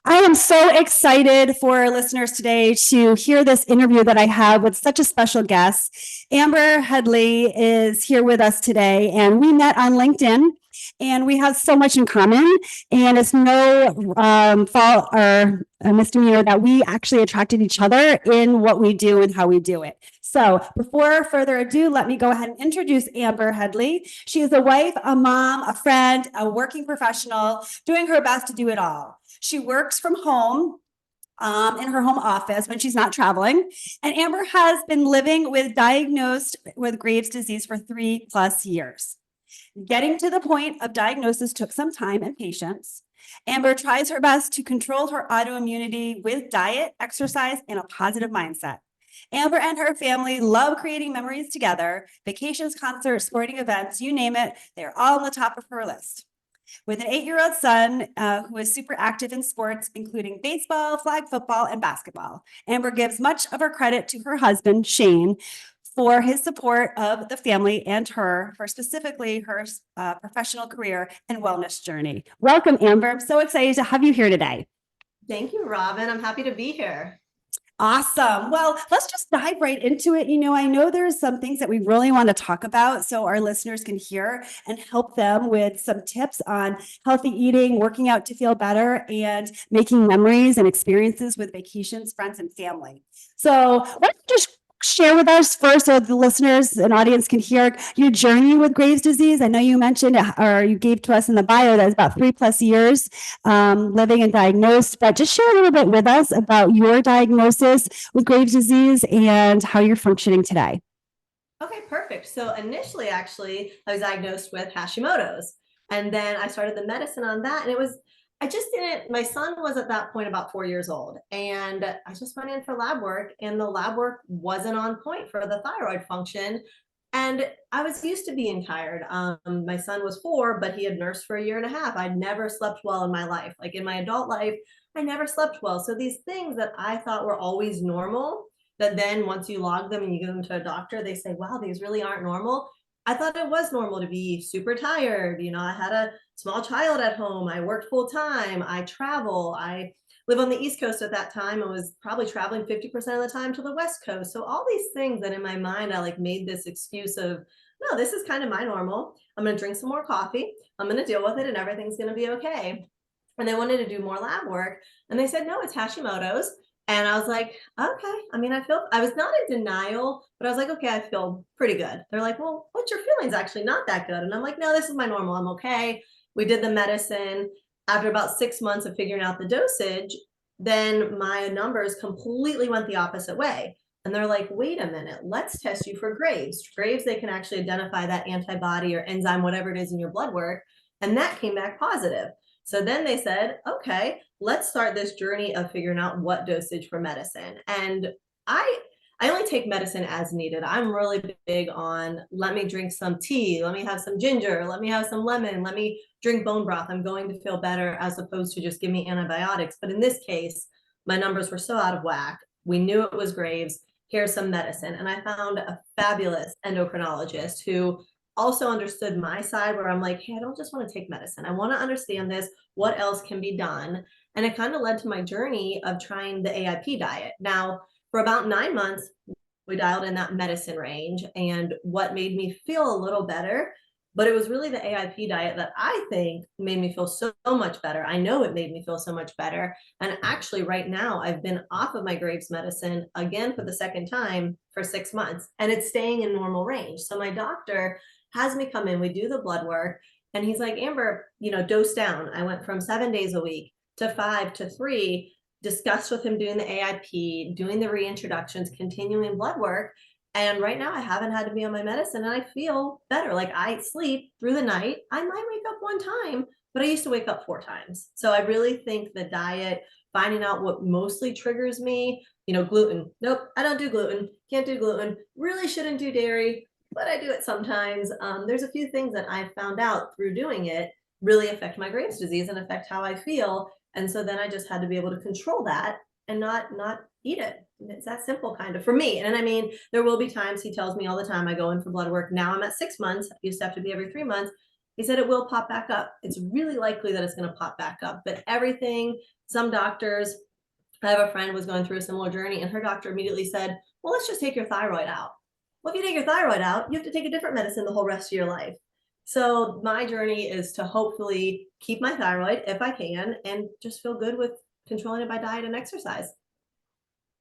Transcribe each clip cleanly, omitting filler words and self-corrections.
I am so excited for our listeners today to hear this interview that I have with such a special guest. Amber Headley is here with us today, and we met on LinkedIn, and we have so much in common. And it's no fault or a misdemeanor that we actually attracted each other in what we do and how we do it. So before further ado, let me go ahead and introduce Amber Headley. She is a wife, a mom, a friend, a working professional, doing her best to do it all. She works from home in her home office when she's not traveling. And Amber has been living with diagnosed with Graves' disease for 3+ years. Getting to the point of diagnosis took some time and patience. Amber tries her best to control her autoimmunity with diet, exercise, and a positive mindset. Amber and her family love creating memories together, vacations, concerts, sporting events, you name it, they're all on the top of her list. With an 8-year-old son who is super active in sports, including baseball, flag football, and basketball, Amber gives much of her credit to her husband, Shane, for his support of the family and her for specifically her professional career and wellness journey. Welcome, Amber. I'm so excited to have you here today. Thank you, Robyn. I'm happy to be here. Awesome. Well, let's just dive right into it. I know there's some things that we really want to talk about so our listeners can hear and help them with some tips on healthy eating, working out to feel better, and making memories and experiences with vacations, friends, and family. So let's just share with us first so the listeners and audience can hear your journey with Graves' disease. I know you mentioned or you gave to us in the bio that it's about 3+ years living and diagnosed, but just share a little bit with us about your diagnosis with Graves' disease and how you're functioning today. Okay, perfect. So initially, actually, I was diagnosed with Hashimoto's, and then I started the medicine on that. And I just didn't, my son was at that point about 4 years old, and I just went in for lab work, and the lab work wasn't on point for the thyroid function. And I was used to being tired. My son was 4, but he had nursed for 1.5 years. I'd never slept well in my life. Like in my adult life, I never slept well. So these things that I thought were always normal, that then once you log them and you give them to a doctor, they say, wow, these really aren't normal. I thought it was normal to be super tired. I had a small child at home. I worked full time. I travel. I live on the East Coast at that time. I was probably traveling 50% of the time to the West Coast. So all these things that in my mind, I made this excuse of, no, this is kind of my normal. I'm going to drink some more coffee. I'm going to deal with it and everything's going to be okay. And they wanted to do more lab work. And they said, no, it's Hashimoto's. And I was like, okay. I was not in denial, but I was like, okay, I feel pretty good. They're like, well, what's your feelings? Actually not that good. And I'm like, no, this is my normal. I'm okay. We did the medicine. After about 6 months of figuring out the dosage, then my numbers completely went the opposite way. And they're like, wait a minute, let's test you for Graves. Graves, they can actually identify that antibody or enzyme, whatever it is in your blood work. And that came back positive. So then they said, okay, let's start this journey of figuring out what dosage for medicine. And I only take medicine as needed. I'm really big on, let me drink some tea, let me have some ginger, let me have some lemon, let me drink bone broth. I'm going to feel better, as opposed to just give me antibiotics. But in this case, my numbers were so out of whack. We knew it was Graves. Here's some medicine. And I found a fabulous endocrinologist who also understood my side, where I'm like, hey, I don't just want to take medicine. I want to understand this. What else can be done? And it kind of led to my journey of trying the AIP diet. Now, for about 9 months, we dialed in that medicine range. And what made me feel a little better, but it was really the AIP diet that I think made me feel so much better. I know it made me feel so much better. And actually right now I've been off of my Graves medicine again for the second time for 6 months, and it's staying in normal range. So my doctor has me come in, we do the blood work, and he's like, Amber, dose down. I went from 7 days a week to 5 to 3, discussed with him doing the AIP, doing the reintroductions, continuing blood work. And right now I haven't had to be on my medicine, and I feel better. Like, I sleep through the night. I might wake up one time, but I used to wake up 4 times. So I really think the diet, finding out what mostly triggers me, gluten. Nope, I don't do gluten. Can't do gluten. Really shouldn't do dairy, but I do it sometimes. There's a few things that I've found out through doing it really affect my Graves' disease and affect how I feel. And so then I just had to be able to control that and not eat it. It's that simple, kind of, for me. And I mean, there will be times, he tells me all the time, I go in for blood work. Now I'm at 6 months. I used to have to be every 3 months. He said, it will pop back up. It's really likely that it's going to pop back up, but some doctors, I have a friend who was going through a similar journey, and her doctor immediately said, well, let's just take your thyroid out. Well, if you take your thyroid out, you have to take a different medicine the whole rest of your life. So my journey is to hopefully keep my thyroid if I can, and just feel good with controlling it by diet and exercise.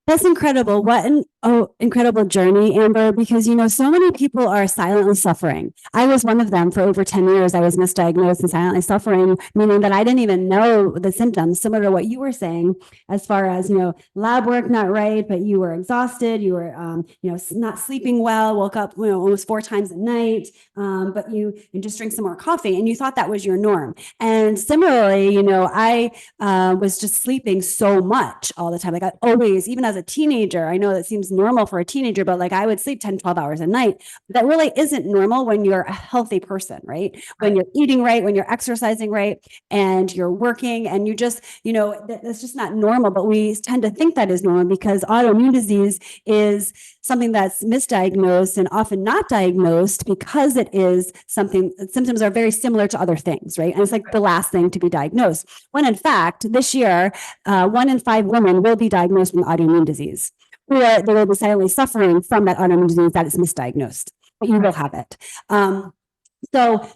That's incredible. What an incredible journey, Amber, because, so many people are silently suffering. I was one of them for over 10 years. I was misdiagnosed and silently suffering, meaning that I didn't even know the symptoms, similar to what you were saying, as far as, lab work not right, but you were exhausted, you were, not sleeping well, woke up, almost 4 times a night, but you just drink some more coffee, and you thought that was your norm. And similarly, I was just sleeping so much all the time. Like I always, even as a teenager, I know that seems normal for a teenager, but like I would sleep 10, 12 hours a night. That really isn't normal when you're a healthy person, right? When you're eating right, when you're exercising right, and you're working, and you just, that's just not normal. But we tend to think that is normal because autoimmune disease is something that's misdiagnosed and often not diagnosed because it is something, symptoms are very similar to other things, right? And it's like the last thing to be diagnosed. When in fact, this year, 1 in 5 women will be diagnosed with autoimmune disease, or they will be silently suffering from that autoimmune disease that is misdiagnosed, but you will have it. So,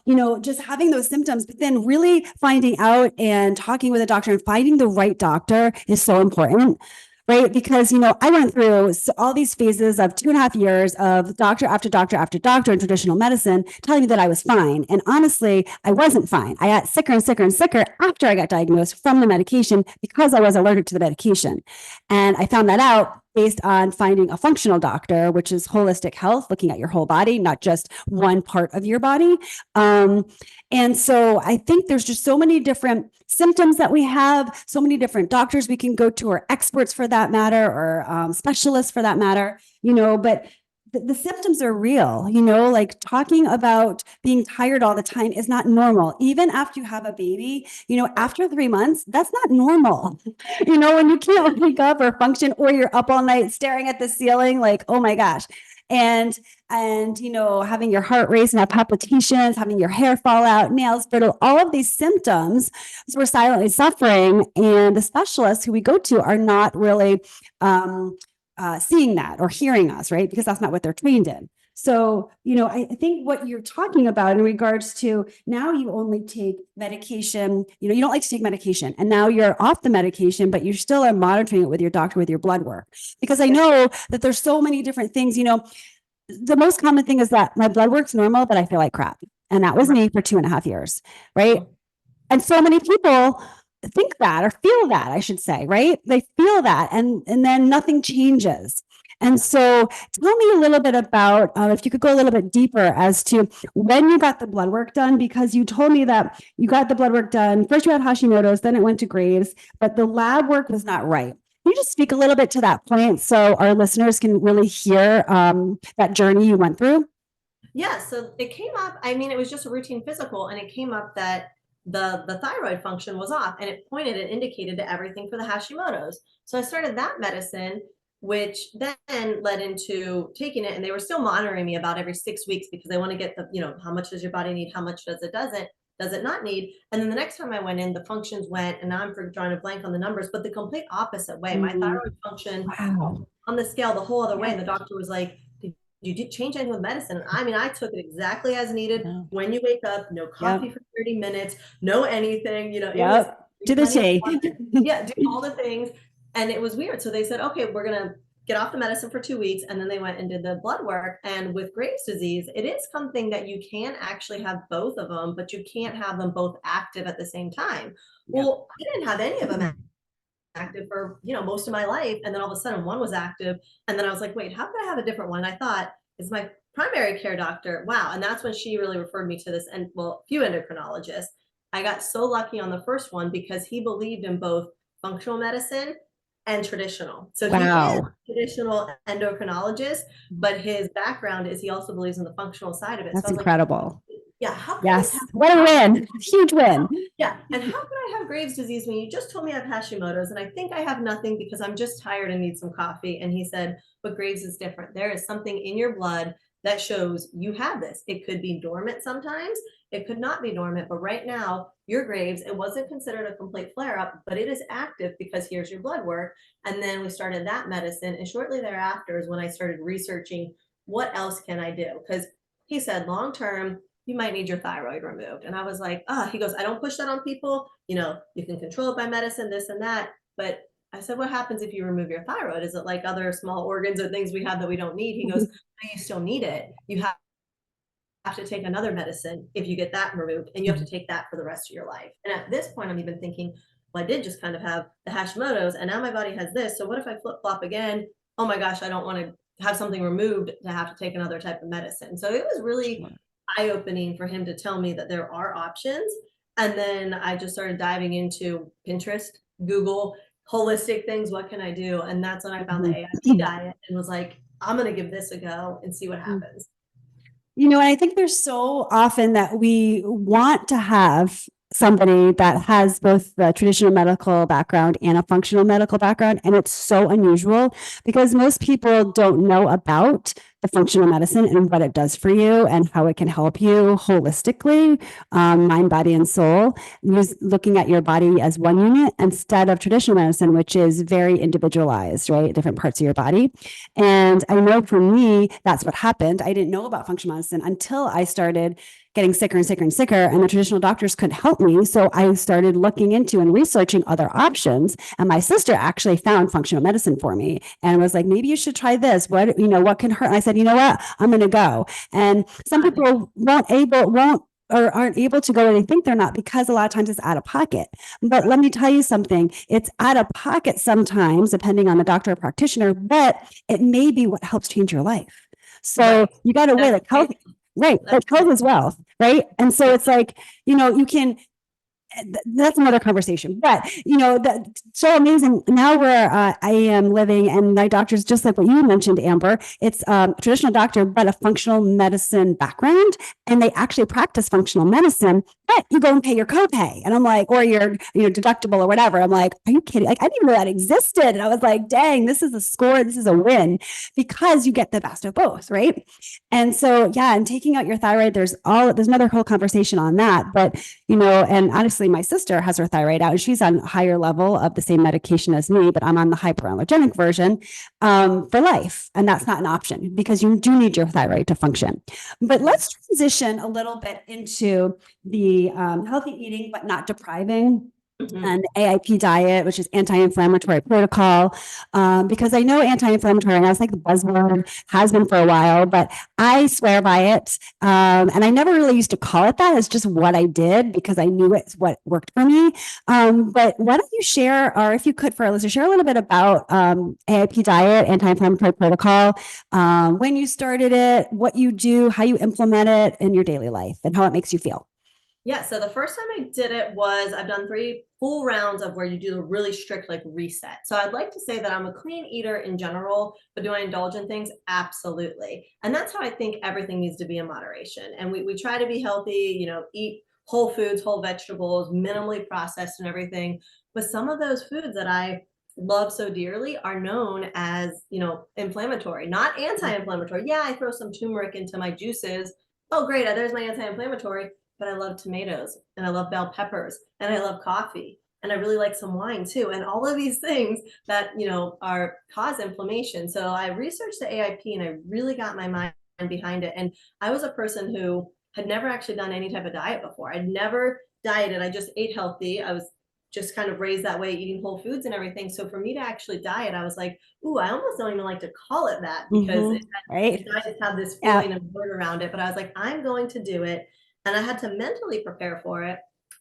just having those symptoms, but then really finding out and talking with a doctor and finding the right doctor is so important. Right. Because, I went through all these phases of 2.5 years of doctor after doctor after doctor in traditional medicine telling me that I was fine. And honestly, I wasn't fine. I got sicker and sicker and sicker after I got diagnosed from the medication because I was allergic to the medication. And I found that out based on finding a functional doctor, which is holistic health, looking at your whole body, not just one part of your body. And so I think there's just so many different symptoms that we have, so many different doctors we can go to, or experts for that matter, or specialists for that matter, but the symptoms are real, like talking about being tired all the time is not normal. Even after you have a baby, after 3 months, that's not normal. When you can't wake up or function, or you're up all night staring at the ceiling, like, oh my gosh. And having your heart race and have palpitations, having your hair fall out, nails brittle, all of these symptoms, so we're silently suffering. And the specialists who we go to are not really seeing that or hearing us, right? Because that's not what they're trained in. So, I think what you're talking about in regards to now you only take medication, you don't like to take medication, and now you're off the medication, but you still are monitoring it with your doctor, with your blood work. Because I know that there's so many different things, the most common thing is that my blood work's normal, but I feel like crap. And that was me for 2.5 years, right? And so many people think that, or feel that, I should say, right? They feel that, and then nothing changes. And so tell me a little bit about, if you could go a little bit deeper as to when you got the blood work done, because you told me that you got the blood work done. First you had Hashimoto's, then it went to Graves', but the lab work was not right. Can you just speak a little bit to that point so our listeners can really hear that journey you went through? Yeah, so it came up, it was just a routine physical, and it came up that the thyroid function was off, and it pointed and indicated to everything for the Hashimoto's. So I started that medicine, which then led into taking it, and they were still monitoring me about every 6 weeks because they want to get how much does your body need, how much does it not need. And then the next time I went in, the functions went, and now I'm drawing a blank on the numbers, but the complete opposite way. My thyroid function on the scale the whole other way, and the doctor was like, you did change anything with medicine? I took it exactly as needed. When you wake up, no coffee for 30 minutes, no anything, it was to the T. Yeah, do all the things. And it was weird. So they said, okay, we're going to get off the medicine for 2 weeks. And then they went and did the blood work. And with Graves' disease, it is something that you can actually have both of them, but you can't have them both active at the same time. Well, I didn't have any of them active for most of my life, and then all of a sudden one was active, and then I was like, wait, how could I have a different one? And I thought, it's my primary care doctor. Wow. And that's when she really referred me to this, and a few endocrinologists. I got so lucky on the first one because he believed in both functional medicine and traditional. So he is a traditional endocrinologist, but his background is he also believes in the functional side of it. That's incredible. Yeah. Yes. What a win. Huge win. Yeah. And how could I have Graves' disease when you just told me I have Hashimoto's, and I think I have nothing because I'm just tired and need some coffee? And he said, but Graves is different. There is something in your blood that shows you have this. It could be dormant sometimes, it could not be dormant, but right now, your Graves, it wasn't considered a complete flare-up, but it is active because here's your blood work. And then we started that medicine. And shortly thereafter is when I started researching what else can I do? Because he said, long-term, you might need your thyroid removed. And I was like, he goes, I don't push that on people. You know, you can control it by medicine, this and that. But I said, what happens if you remove your thyroid? Is it like other small organs or things we have that we don't need? He goes, no, you still need it. You have to take another medicine if you get that removed, and you have to take that for the rest of your life. And at this point, I'm even thinking, well, I did just kind of have the Hashimoto's, and now my body has this. So what if I flip flop again? Oh my gosh, I don't want to have something removed to have to take another type of medicine. So it was really eye-opening for him to tell me that there are options. And then I just started diving into Pinterest, Google, holistic things. What can I do? And that's when I found the AIP diet and was like, I'm going to give this a go and see what happens. You know, and I think there's so often that we want to have somebody that has both the traditional medical background and a functional medical background. And it's so unusual because most people don't know about the functional medicine and what it does for you and how it can help you holistically, mind, body, and soul. Just looking at your body as one unit instead of traditional medicine, which is very individualized, right? Different parts of your body. And I know for me, that's what happened. I didn't know about functional medicine until I started getting sicker and sicker and sicker, and the traditional doctors couldn't help me. So I started looking into and researching other options. And my sister actually found functional medicine for me and was like, maybe you should try this. What can hurt? And I said, you know what? I'm going to go. And some people aren't able to go, and they think they're not because a lot of times it's out of pocket. But let me tell you something, it's out of pocket sometimes, depending on the doctor or practitioner, but it may be what helps change your life. So you got to weigh the health. Right. But health is wealth. Right. And so it's like, you can, that's another conversation, but that's so amazing. Now where I am living, and my doctor's just like what you mentioned, Amber, it's a traditional doctor, but a functional medicine background. And they actually practice functional medicine, but you go and pay your copay. And I'm like, or your, deductible or whatever. I'm like, are you kidding? Like, I didn't even know that existed. And I was like, dang, this is a score. This is a win because you get the best of both. Right. And so, yeah. And taking out your thyroid, there's another whole conversation on that, but, and honestly, my sister has her thyroid out and she's on a higher level of the same medication as me, but I'm on the hyperallergenic version for life. And that's not an option because you do need your thyroid to function. But let's transition a little bit into the healthy eating, but not depriving. And AIP diet, which is anti-inflammatory protocol, because I know anti-inflammatory, and that's like the buzzword, has been for a while, but I swear by it. And I never really used to call it that. It's just what I did because I knew it's what worked for me. But why don't you share, or if you could for our listeners, share a little bit about AIP diet, anti-inflammatory protocol, when you started it, what you do, how you implement it in your daily life, and how it makes you feel. Yeah. So the first time I did it was I've done 3 full rounds of where you do a really strict reset. So I'd like to say that I'm a clean eater in general, but do I indulge in things? Absolutely. And that's how I think everything needs to be in moderation. And we try to be healthy, eat whole foods, whole vegetables, minimally processed and everything. But some of those foods that I love so dearly are known as, inflammatory, not anti-inflammatory. Yeah, I throw some turmeric into my juices. Oh, great. There's my anti-inflammatory. But I love tomatoes and I love bell peppers and I love coffee and I really like some wine too. And all of these things that, cause inflammation. So I researched the AIP and I really got my mind behind it. And I was a person who had never actually done any type of diet before. I'd never dieted. I just ate healthy. I was just kind of raised that way, eating whole foods and everything. So for me to actually diet, I was like, ooh, I almost don't even like to call it that because diets have this feeling of word around it. But I was like, I'm going to do it. And I had to mentally prepare for it,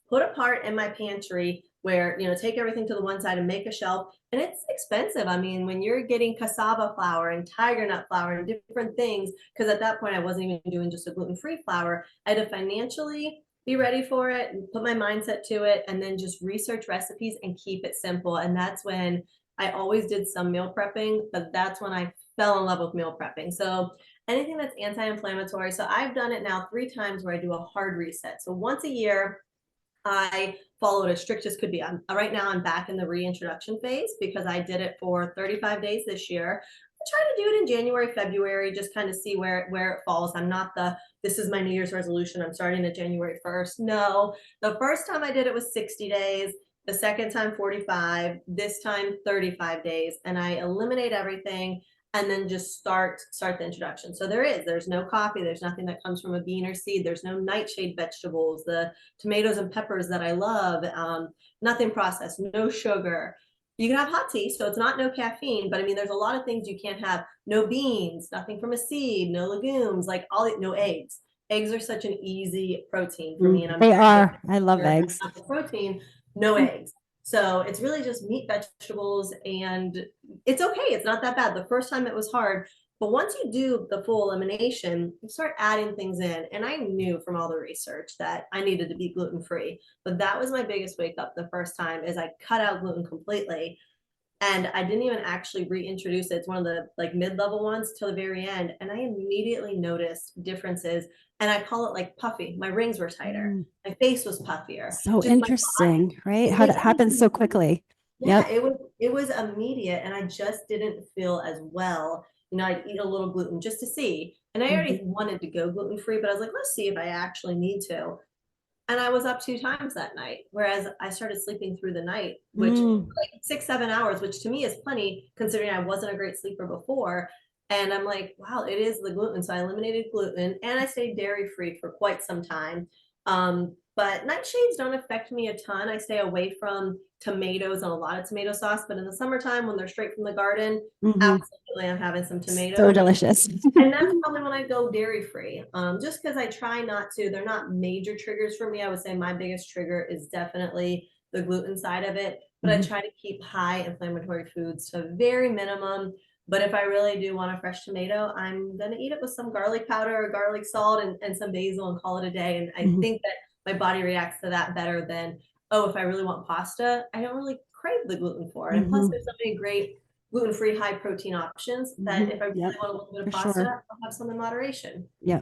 put a part in my pantry where, take everything to the one side and make a shelf. And it's expensive. I mean, when you're getting cassava flour and tiger nut flour and different things, because at that point I wasn't even doing just a gluten-free flour, I had to financially be ready for it and put my mindset to it and then just research recipes and keep it simple. And that's when I always did some meal prepping, but that's when I fell in love with meal prepping. So anything that's anti-inflammatory. So I've done it now 3 times where I do a hard reset. So once a year, I followed as strict as could be. Right now I'm back in the reintroduction phase because I did it for 35 days this year. try to do it in January, February, just kind of see where it falls. I'm not this is my New Year's resolution, I'm starting at January 1st. No, the first time I did it was 60 days. The second time, 45, this time 35 days. And I eliminate everything and then just start the introduction. So there's no coffee. There's nothing that comes from a bean or seed. There's no nightshade vegetables, the tomatoes and peppers that I love, nothing processed, no sugar. You can have hot tea, so it's not no caffeine, but I mean, there's a lot of things you can't have. No beans, nothing from a seed, no legumes, like no eggs. Eggs are such an easy protein for me. And they are. I love eggs. Protein, no eggs. So it's really just meat, vegetables, and it's okay. It's not that bad. The first time it was hard, but once you do the full elimination, you start adding things in. And I knew from all the research that I needed to be gluten-free, but that was my biggest wake up the first time is I cut out gluten completely. And I didn't even actually reintroduce it. It's one of the like mid-level ones till the very end. And I immediately noticed differences. And I call it like puffy. My rings were tighter. My face was puffier. So just interesting, right? How that happens so quickly. Yeah, it was immediate. And I just didn't feel as well. You know, I'd eat a little gluten just to see. And I already wanted to go gluten-free, but I was like, let's see if I actually need to. And I was up 2 times that night, whereas I started sleeping through the night, which like 6-7 hours, which to me is plenty considering I wasn't a great sleeper before. And I'm like, wow, it is the gluten. So I eliminated gluten and I stayed dairy free for quite some time. But nightshades don't affect me a ton. I stay away from tomatoes and a lot of tomato sauce, but in the summertime when they're straight from the garden, absolutely I'm having some tomatoes. So delicious. And that's probably when I go dairy free, just because I try not to. They're not major triggers for me. I would say my biggest trigger is definitely the gluten side of it, but I try to keep high inflammatory foods to a very minimum. But if I really do want a fresh tomato, I'm going to eat it with some garlic powder or garlic salt and some basil and call it a day. And I think that my body reacts to that better than, oh, if I really want pasta, I don't really crave the gluten for it. And plus there's so many great gluten-free high protein options that if I really want a little bit of pasta, I'll have some in moderation. Yeah,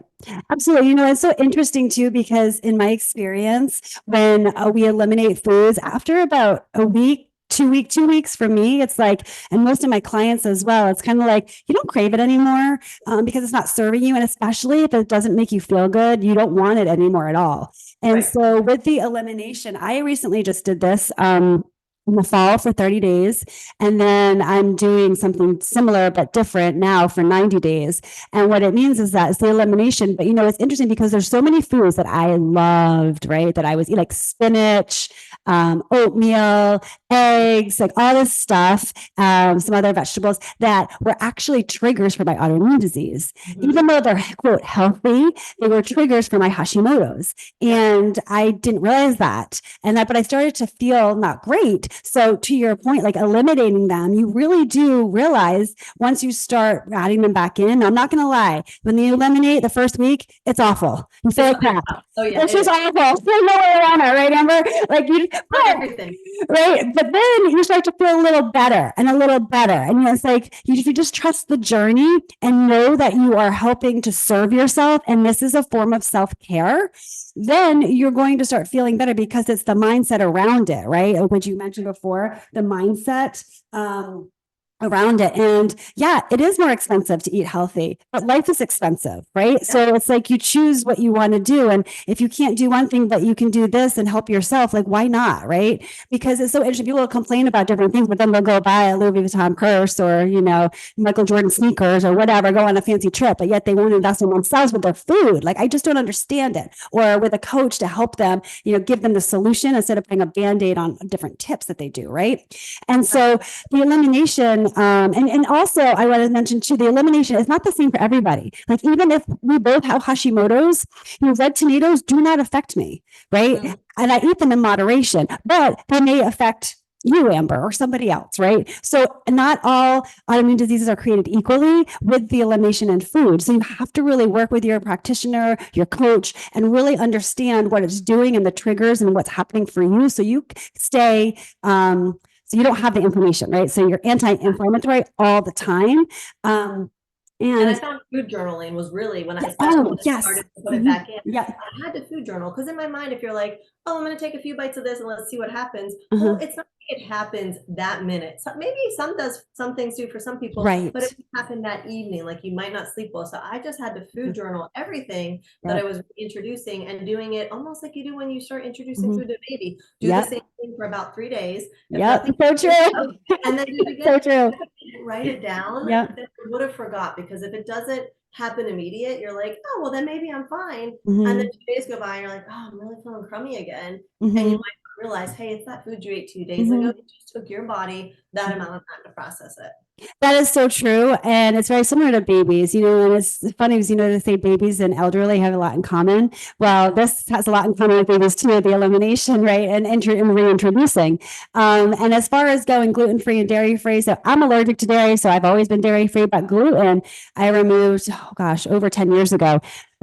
absolutely. You know, it's so interesting too, because in my experience, when we eliminate foods after about a week, 2 weeks for me, it's like, and most of my clients as well, it's kind of like, you don't crave it anymore because it's not serving you. And especially if it doesn't make you feel good, you don't want it anymore at all. And so with the elimination, I recently just did this in the fall for 30 days. And then I'm doing something similar, but different now for 90 days. And what it means is that it's the elimination. But, you know, it's interesting because there's so many foods that I loved, right? That I was eating, like spinach, oatmeal, eggs, like all this stuff, some other vegetables that were actually triggers for my autoimmune disease. Even though they're, quote, healthy, they were triggers for my Hashimoto's. And I didn't realize that. But I started to feel not great. So to your point, like eliminating them, you really do realize once you start adding them back in. I'm not going to lie. When you eliminate the first week, it's awful. You feel like crap. Oh yeah, it's just awful. There's no way around it, right, Amber? Like everything, right? But then you start to feel a little better and a little better, and you know, it's like if you just trust the journey and know that you are helping to serve yourself, and this is a form of self-care. Then you're going to start feeling better because it's the mindset around it, right? Which you mentioned before, the mindset around it. And yeah, it is more expensive to eat healthy, but life is expensive, right? Yeah. So it's like you choose what you want to do. And if you can't do one thing, but you can do this and help yourself, like why not, right? Because it's so interesting. People will complain about different things, but then they'll go buy a Louis Vuitton purse or, you know, Michael Jordan sneakers or whatever, go on a fancy trip, but yet they won't invest in themselves with their food. Like, I just don't understand it. Or with a coach to help them, you know, give them the solution instead of putting a Band-Aid on different tips that they do, right? And so the elimination, and also I want to mention too, the elimination is not the same for everybody. Like even if we both have Hashimoto's, you know, red tomatoes do not affect me, right? Mm-hmm. And I eat them in moderation, but they may affect you, Amber, or somebody else, right? So not all autoimmune diseases are created equally with the elimination in food. So you have to really work with your practitioner, your coach, and really understand what it's doing and the triggers and what's happening for you. So you stay, so you don't have the inflammation, right? So you're anti-inflammatory all the time. And I And found food journaling was really when I, yeah, especially oh, when I yes. started to put it back in, Yeah. I had to food journal because in my mind, if you're like, oh, I'm going to take a few bites of this and let's see what happens. Well, Uh-huh. it's not like it happens that minute. So maybe some things do for some people, but Right. it happened that evening. Like you might not sleep well. So I just had to food journal everything that I Yep. was introducing and doing it almost like you do when you start introducing Mhm. food to a baby. Do the Yep. same thing for about 3 days. If Yep. nothing, So true. and then do it again. So true. Write it down, Yep. then I would have forgot because if it doesn't happen immediate, you're like, oh, well, then maybe I'm fine. And then Hmm. 2 days go by and you're like, oh, I'm really feeling crummy again. And you Hmm. might not realize, hey, it's that food you ate 2 days ago. Hmm. It just took your body that amount of time to process it. That is so true. And it's very similar to babies, and it's funny because, they say babies and elderly have a lot in common. Well, this has a lot in common with babies too, the elimination, right? And reintroducing. And as far as going gluten-free and dairy-free, so I'm allergic to dairy, so I've always been dairy-free, but gluten, I removed, oh gosh, over 10 years ago.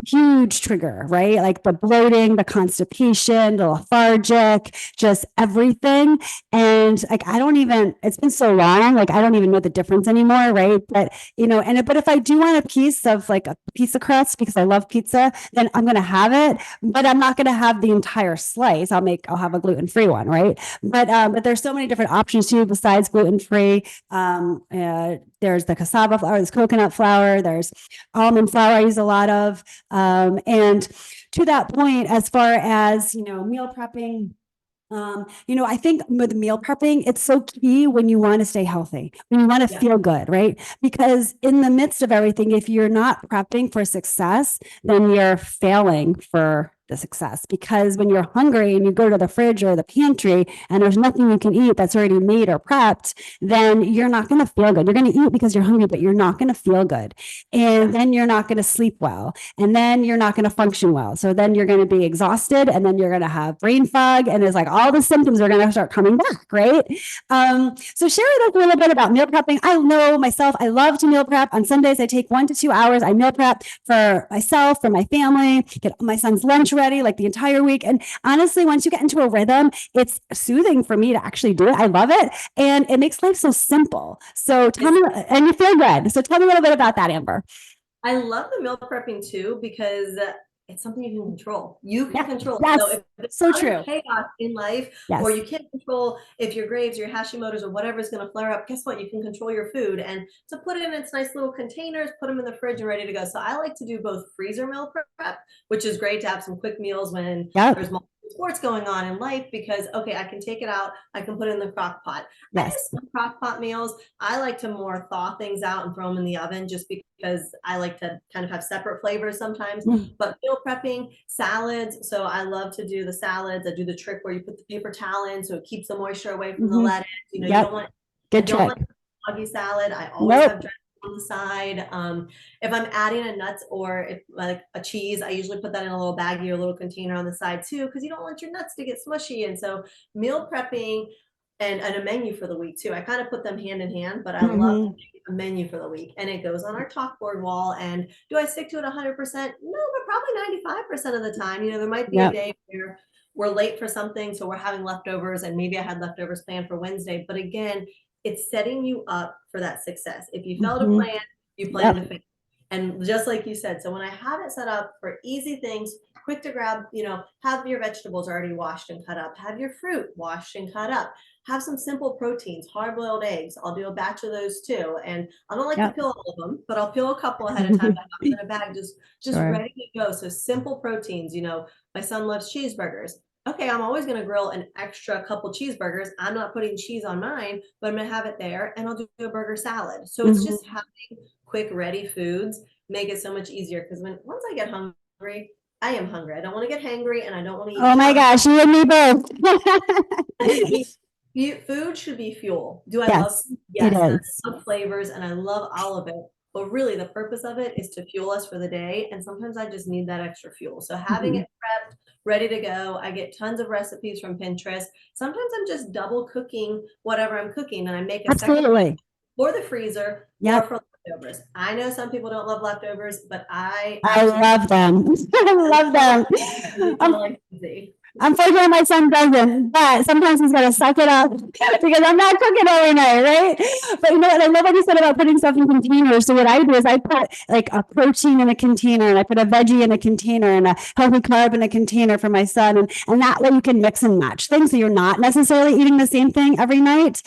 Huge trigger, right? Like the bloating, the constipation, the lethargic, just everything. And like, it's been so long, like, I don't even know the difference anymore. Right. But, but if I do want a piece of like a pizza crust because I love pizza, then I'm going to have it, but I'm not going to have the entire slice. I'll have a gluten-free one. Right. But there's so many different options too, besides gluten-free. There's the cassava flour, there's coconut flour, there's almond flour I use a lot of. And to that point, as far as, meal prepping, I think with meal prepping, it's so key when you want to stay healthy, when you want to feel good, right? Because in the midst of everything, if you're not prepping for success, then you're failing for the success. Because when you're hungry and you go to the fridge or the pantry and there's nothing you can eat that's already made or prepped, then you're not going to feel good. You're going to eat because you're hungry, but you're not going to feel good. And then you're not going to sleep well. And then you're not going to function well. So then you're going to be exhausted and then you're going to have brain fog. And it's like all the symptoms are going to start coming back, right? So share with us a little bit about meal prepping. I know myself, I love to meal prep. On Sundays, I take 1 to 2 hours. I meal prep for myself, for my family, get my son's lunch ready like the entire week. And honestly, once you get into a rhythm, it's soothing for me to actually do it. I love it. And it makes life so simple. So tell me, and you feel good. So tell me a little bit about that, Amber. I love the meal prepping too because it's something you can control. You can control. Yes. So if it's so true. chaos in life, or you can't control if your Graves, your Hashimoto's, or whatever is going to flare up, guess what? You can control your food. And to put it in its nice little containers, put them in the fridge and ready to go. So I like to do both freezer meal prep, which is great to have some quick meals when there's multiple sports going on in life because, okay, I can take it out. I can put it in the crock pot. I do some crock pot meals. I like to more thaw things out and throw them in the oven just because I like to kind of have separate flavors sometimes. But meal prepping, salads. So I love to do the salads. I do the trick where you put the paper towel in so it keeps the moisture away from the lettuce. You don't want, like soggy salad. I always have dressing on the side. If I'm adding a nuts or if like a cheese, I usually put that in a little baggie or a little container on the side too, because you don't want your nuts to get smushy. And so meal prepping and a menu for the week too. I kind of put them hand in hand, but I love to make a menu for the week and it goes on our chalkboard wall. And do I stick to it 100%? No, but probably 95% of the time. There might be a day where we're late for something, so we're having leftovers, and maybe I had leftovers planned for Wednesday. But again, it's setting you up for that success. If you fail to plan, you plan to fail. And just like you said, so when I have it set up for easy things, quick to grab, have your vegetables already washed and cut up, have your fruit washed and cut up, have some simple proteins, hard-boiled eggs. I'll do a batch of those too. And I don't like to peel all of them, but I'll peel a couple ahead of time to have them in a bag, just ready to go. So simple proteins, my son loves cheeseburgers. Okay, I'm always going to grill an extra couple cheeseburgers. I'm not putting cheese on mine, but I'm going to have it there and I'll do a burger salad. So it's just having quick, ready foods make it so much easier because once I get hungry, I am hungry. I don't want to get hangry and I don't want to eat. Oh my gosh, you and me both. Food should be fuel. Do I love food? Yes, I love flavors and I love all of it. But really the purpose of it is to fuel us for the day. And sometimes I just need that extra fuel. So having it prepped, ready to go. I get tons of recipes from Pinterest. Sometimes I'm just double cooking whatever I'm cooking and I make a second for the freezer or for leftovers. I know some people don't love leftovers, but I love them. I love them. Unfortunately, my son doesn't, but sometimes he's got to suck it up because I'm not cooking every night, right? But you know what? I love what you said about putting stuff in containers. So what I do is I put like a protein in a container, and I put a veggie in a container, and a healthy carb in a container for my son. And that way you can mix and match things. So you're not necessarily eating the same thing every night,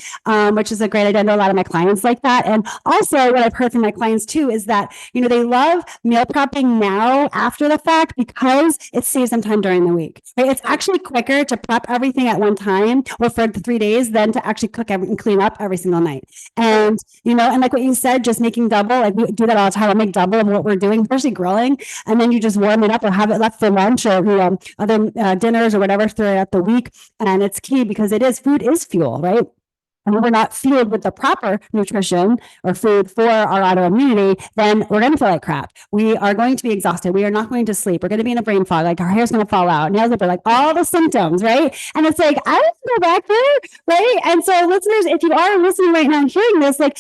which is a great idea. I know a lot of my clients like that. And also what I've heard from my clients too is that, they love meal prepping now after the fact because it saves them time during the week, right? It's actually quicker to prep everything at one time or for 3 days than to actually cook and clean up every single night. And, and like what you said, just making double, like we do that all the time. I'll make double of what we're doing, especially grilling. And then you just warm it up or have it left for lunch or, other dinners or whatever throughout the week. And it's key because food is fuel, right? And if we're not fueled with the proper nutrition or food for our autoimmunity, then we're going to feel like crap. We are going to be exhausted. We are not going to sleep. We're going to be in a brain fog. Like our hair's going to fall out. Nails are like all the symptoms, right? And it's like, I don't go back there, right? And so listeners, if you are listening right now and hearing this, like,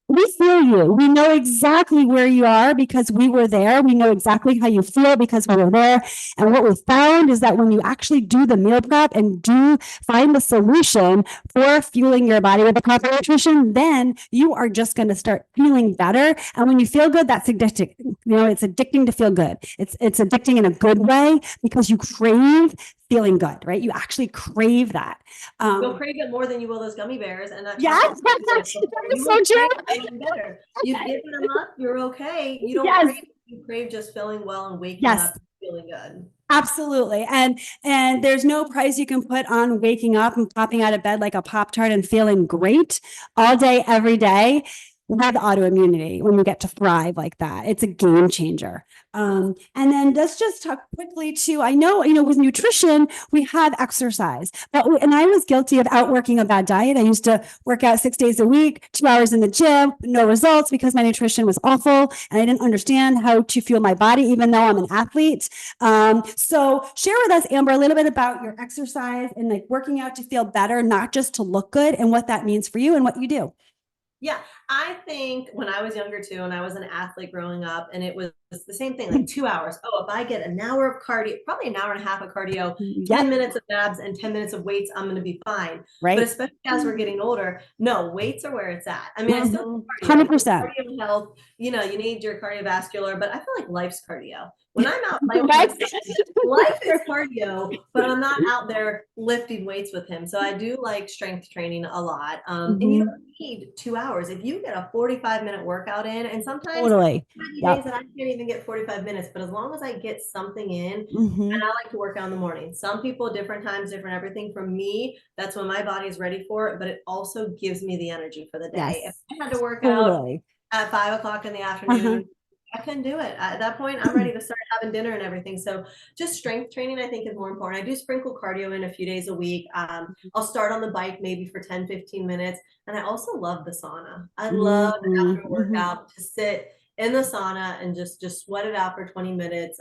we feel you. We know exactly where you are because we were there. We know exactly how you feel because we were there. And what we found is that when you actually do the meal prep and do find the solution for fueling your body with the proper nutrition, then you are just going to start feeling better. And when you feel good, that's addicting. It's addicting to feel good. It's addicting in a good way because you crave feeling good, right? You actually crave that. You'll crave it more than you will those gummy bears. And that's that is so true. Better. You've given them up, you're okay. You don't crave it. You crave just feeling well and waking up and feeling good. Absolutely. And there's no price you can put on waking up and popping out of bed like a Pop-Tart and feeling great all day, every day. We have autoimmunity when we get to thrive like that. It's a game changer. And then let's just talk quickly too. I know, with nutrition, we have exercise, and I was guilty of outworking a bad diet. I used to work out 6 days a week, 2 hours in the gym, no results because my nutrition was awful. And I didn't understand how to fuel my body, even though I'm an athlete. So share with us, Amber, a little bit about your exercise and like working out to feel better, not just to look good, and what that means for you and what you do. Yeah, I think when I was younger too, and I was an athlete growing up, and it was the same thing, like 2 hours. Oh, if I get an hour of cardio, probably an hour and a half of cardio, 10 minutes of abs and 10 minutes of weights, I'm going to be fine. Right. But especially as we're getting older, no, weights are where it's at. I mean, I still 100%. Cardio health, you need your cardiovascular, but I feel like life's cardio. When I'm out, life is cardio, but I'm not out there lifting weights with him. So I do like strength training a lot. And you don't need 2 hours. If you get a 45-minute workout in, and sometimes days that I can't even get 45 minutes, but as long as I get something in, and I like to work out in the morning. Some people, different times, different everything. For me, that's when my body is ready for it, but it also gives me the energy for the day. If I had to work out at 5 o'clock in the afternoon, I couldn't do it. At that point, I'm ready to start having dinner and everything. So just strength training, I think, is more important. I do sprinkle cardio in a few days a week. I'll start on the bike maybe for 10, 15 minutes. And I also love the sauna. I love after workout to sit in the sauna and just sweat it out for 20 minutes.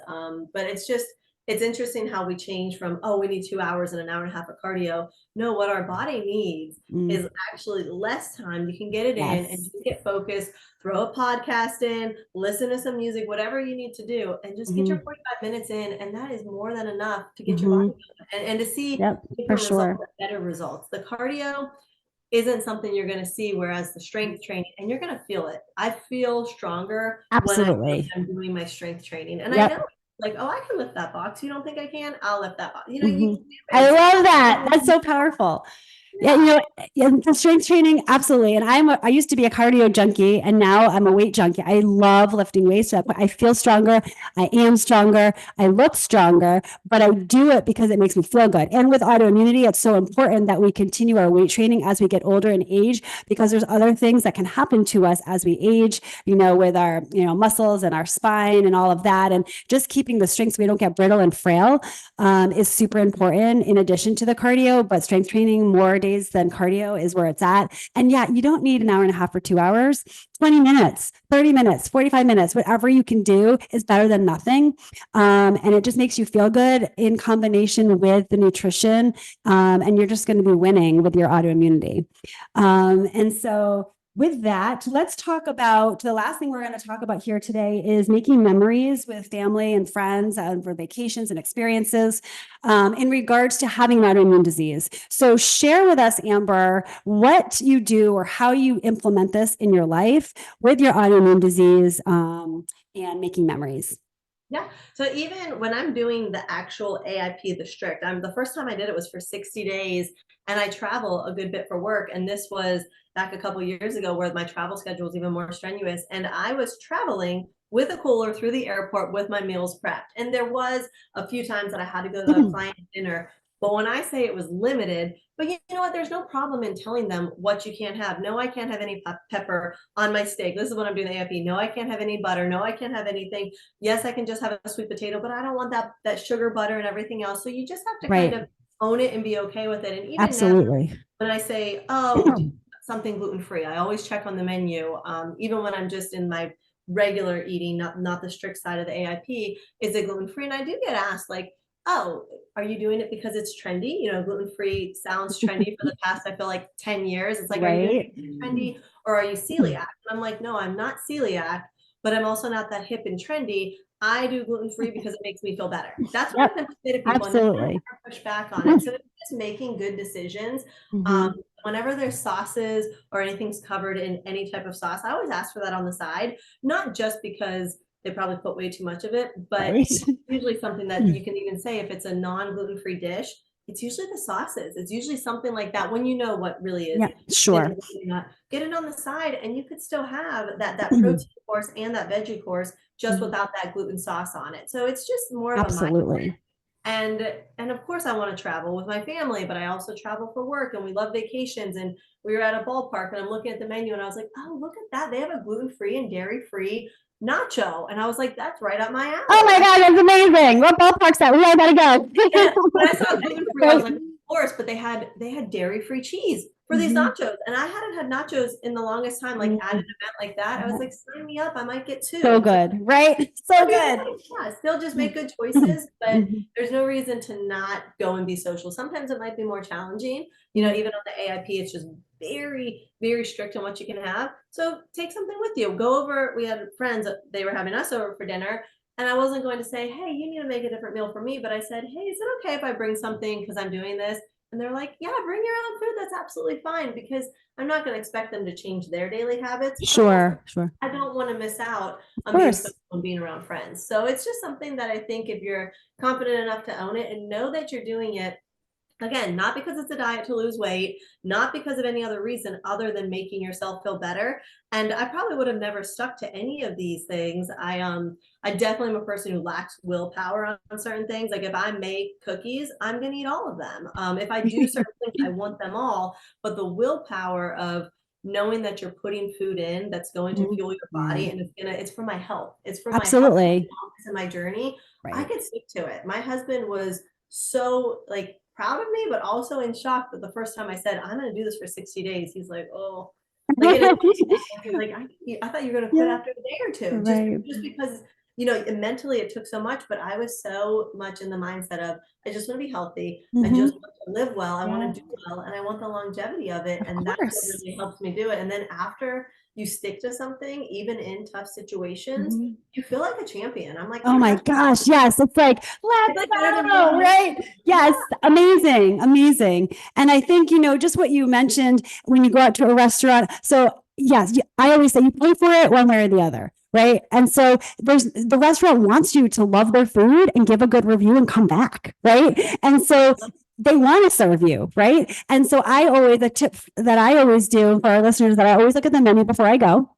But it's interesting how we change from, we need 2 hours and an hour and a half of cardio. No, what our body needs is actually less time. You can get it in and just get focused, throw a podcast in, listen to some music, whatever you need to do, and just get your 45 minutes in. And that is more than enough to get your body and to see better results. The cardio isn't something you're going to see, whereas the strength training, and you're going to feel it. I feel stronger when I'm doing my strength training. And I know, like, I can lift that box. You don't think I can? I'll lift that box. You can do it. I love that. That's so powerful. Yeah, the strength training, absolutely. And I used to be a cardio junkie, and now I'm a weight junkie. I love lifting weights. I feel stronger. I am stronger. I look stronger, but I do it because it makes me feel good. And with autoimmunity, it's so important that we continue our weight training as we get older and age, because there's other things that can happen to us as we age, with our, muscles and our spine and all of that. And just keeping the strength so we don't get brittle and frail is super important in addition to the cardio. But strength training more days than cardio is where it's at. And you don't need an hour and a half or 2 hours. 20 minutes, 30 minutes, 45 minutes, whatever you can do is better than nothing. And it just makes you feel good in combination with the nutrition. And you're just going to be winning with your autoimmunity. And so with that, let's talk about the last thing we're going to talk about here today is making memories with family and friends for vacations and experiences in regards to having an autoimmune disease. So share with us, Amber, what you do or how you implement this in your life with your autoimmune disease and making memories. Yeah. So even when I'm doing the actual AIP, the strict, the first time I did it was for 60 days, and I travel a good bit for work. And this was back a couple years ago where my travel schedule was even more strenuous. And I was traveling with a cooler through the airport with my meals prepped. And there was a few times that I had to go to a client dinner. But when I say it was limited, but you know what? There's no problem in telling them what you can't have. No, I can't have any pepper on my steak. This is what I'm doing the AIP. No, I can't have any butter. No, I can't have anything. Yes, I can just have a sweet potato, but I don't want that sugar, butter, and everything else. So you just have to kind of own it and be okay with it. And even absolutely. Now, when I say, oh, something gluten-free, I always check on the menu. Even when I'm just in my regular eating, not the strict side of the AIP, is it gluten-free? And I do get asked, like, oh, are you doing it because it's trendy? You know, gluten-free sounds trendy for the past, I feel like 10 years. It's like, are you doing it trendy or are you celiac? And I'm like, no, I'm not celiac, but I'm also not that hip and trendy. I do gluten-free because it makes me feel better. That's what I tend to say to people. Absolutely. And I push back on it. So it's just making good decisions. Whenever there's sauces or anything's covered in any type of sauce, I always ask for that on the side, not just because they probably put way too much of it, but it's usually something that you can even say if it's a non-gluten-free dish, it's usually the sauces. It's usually something like that when you know what really is. Yeah, sure. Get it on the side and you could still have that protein course and that veggie course just without that gluten sauce on it. So it's just more of a mindset. And of course I want to travel with my family, but I also travel for work and we love vacations. And we were at a ballpark and I'm looking at the menu and I was like, oh, look at that. They have a gluten-free and dairy-free nacho. And I was like, that's right up my alley. Oh my God, that's amazing. What ballpark's that? We all gotta go. When I saw gluten-free, I was like, of course, but they had dairy-free cheese for these nachos. And I hadn't had nachos in the longest time, like at an event like that. I was like, sign me up, I might get two. So good, right? So good. Yeah, still just make good choices, but there's no reason to not go and be social. Sometimes it might be more challenging. You know, even on the AIP, it's just very, very strict on what you can have. So take something with you. Go over. We had friends, they were having us over for dinner. And I wasn't going to say, hey, you need to make a different meal for me. But I said, hey, is it okay if I bring something because I'm doing this? And they're like, yeah, bring your own food. That's absolutely fine, because I'm not going to expect them to change their daily habits. Sure. I don't want to miss out on being around friends. So it's just something that I think if you're confident enough to own it and know that you're doing it, again, not because it's a diet to lose weight, not because of any other reason other than making yourself feel better. And I probably would have never stuck to any of these things. I definitely am a person who lacks willpower on certain things. Like if I make cookies, I'm going to eat all of them. If I do certain things, I want them all. But the willpower of knowing that you're putting food in that's going to fuel your body and it's for my health. It's for my health and my journey. I could stick to it. My husband was so like proud of me, but also in shock that the first time I said, I'm going to do this for 60 days, he's like, oh, like, like I thought you were going to quit after a day or two, just because, you know, mentally it took so much, but I was so much in the mindset of, I just want to be healthy. I just want to live well. I want to do well. And I want the longevity of it. And that's what really helps me do it. And then after you stick to something, even in tough situations, you feel like a champion. I'm like, oh my gosh, yes. It's like, let's go, right? Yes. Amazing. Amazing. And I think, you know, just what you mentioned when you go out to a restaurant. So yes, I always say you pay for it one way or the other. Right. And so the restaurant wants you to love their food and give a good review and come back. Right. And so they want to serve you. Right. And so the tip that I always do for our listeners, that I always look at the menu before I go.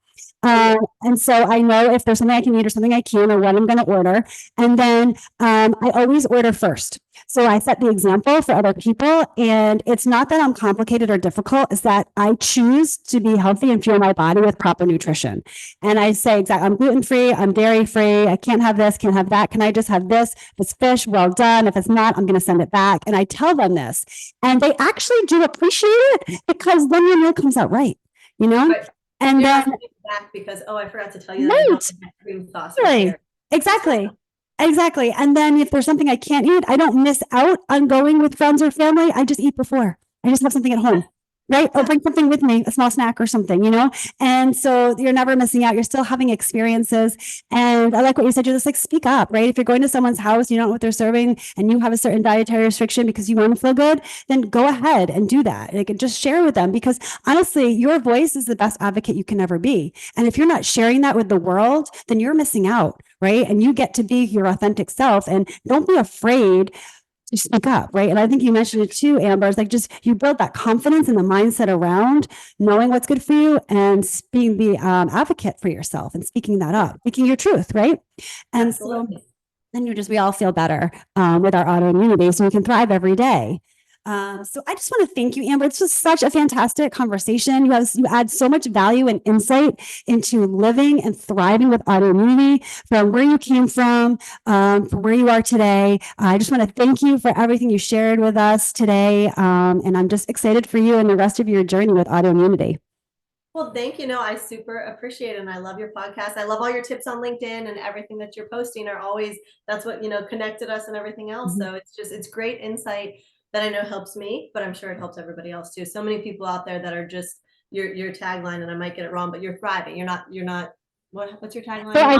And so I know if there's something I can eat or something I can or what I'm going to order. And then I always order first. So I set the example for other people. And it's not that I'm complicated or difficult. It's that I choose to be healthy and fuel my body with proper nutrition. And I say, I'm gluten-free, I'm dairy-free, I can't have this, can't have that. Can I just have this? If it's fish, well done. If it's not, I'm going to send it back. And I tell them this. And they actually do appreciate it because then your meal comes out right, you know? Right. And then back because, I forgot to tell you that I don't have cream sauce right here. Exactly. And then if there's something I can't eat, I don't miss out on going with friends or family. I just eat before. I just have something at home. right? Oh, bring something with me, a small snack or something, And so you're never missing out. You're still having experiences. And I like what you said. You're just like, speak up, right? If you're going to someone's house, you don't know what they're serving and you have a certain dietary restriction because you want to feel good, then go ahead and do that. Like, just share with them, because honestly, your voice is the best advocate you can ever be. And if you're not sharing that with the world, then you're missing out, right? And you get to be your authentic self, and don't be afraid to speak up, right? And I think you mentioned it too, Amber. It's like, just you build that confidence and the mindset around knowing what's good for you and being the advocate for yourself and speaking that up, speaking your truth, right? And Absolutely. so then we all feel better with our autoimmunity, so we can thrive every day. So I just want to thank you, Amber. It's just such a fantastic conversation. You add so much value and insight into living and thriving with autoimmunity, from where you came from where you are today. I just want to thank you for everything you shared with us today. And I'm just excited for you and the rest of your journey with autoimmunity. Well, thank you. No, I super appreciate it. And I love your podcast. I love all your tips on LinkedIn, and everything that you're posting are always, that's what, connected us and everything else. So it's great insight that I know helps me, but I'm sure it helps everybody else too. So many people out there that are just your tagline, and I might get it wrong, but you're thriving. You're not, what's your tagline? So I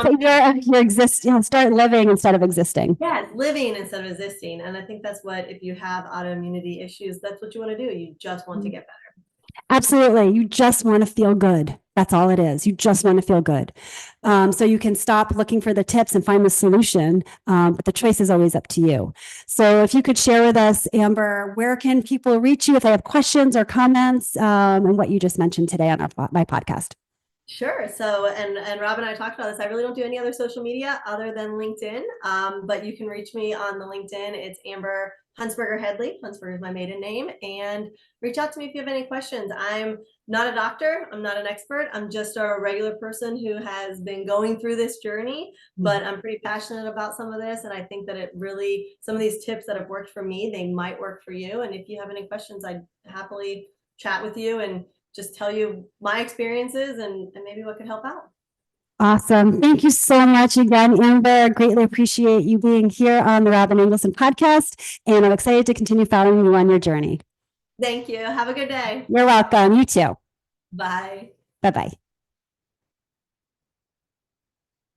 think start living instead of existing. Yeah, living instead of existing. And I think that's what, if you have autoimmunity issues, that's what you want to do. You just want to get better. Absolutely. You just want to feel good. That's all it is. You just want to feel good. So you can stop looking for the tips and find the solution. But the choice is always up to you. So if you could share with us, Amber, where can people reach you if they have questions or comments, and what you just mentioned today on my podcast? Sure. So, and Robyn and I talked about this. I really don't do any other social media other than LinkedIn. But you can reach me on the LinkedIn. It's Amber Huntsberger Headley. Huntsberger is my maiden name. And reach out to me if you have any questions. I'm not a doctor. I'm not an expert. I'm just a regular person who has been going through this journey, but I'm pretty passionate about some of this. And I think that some of these tips that have worked for me, they might work for you. And if you have any questions, I'd happily chat with you and just tell you my experiences and maybe what could help out. Awesome. Thank you so much again, Amber. Greatly appreciate you being here on the Robyn Engelson Podcast, and I'm excited to continue following you on your journey. Thank you. Have a good day. You're welcome. You too. Bye. Bye-bye.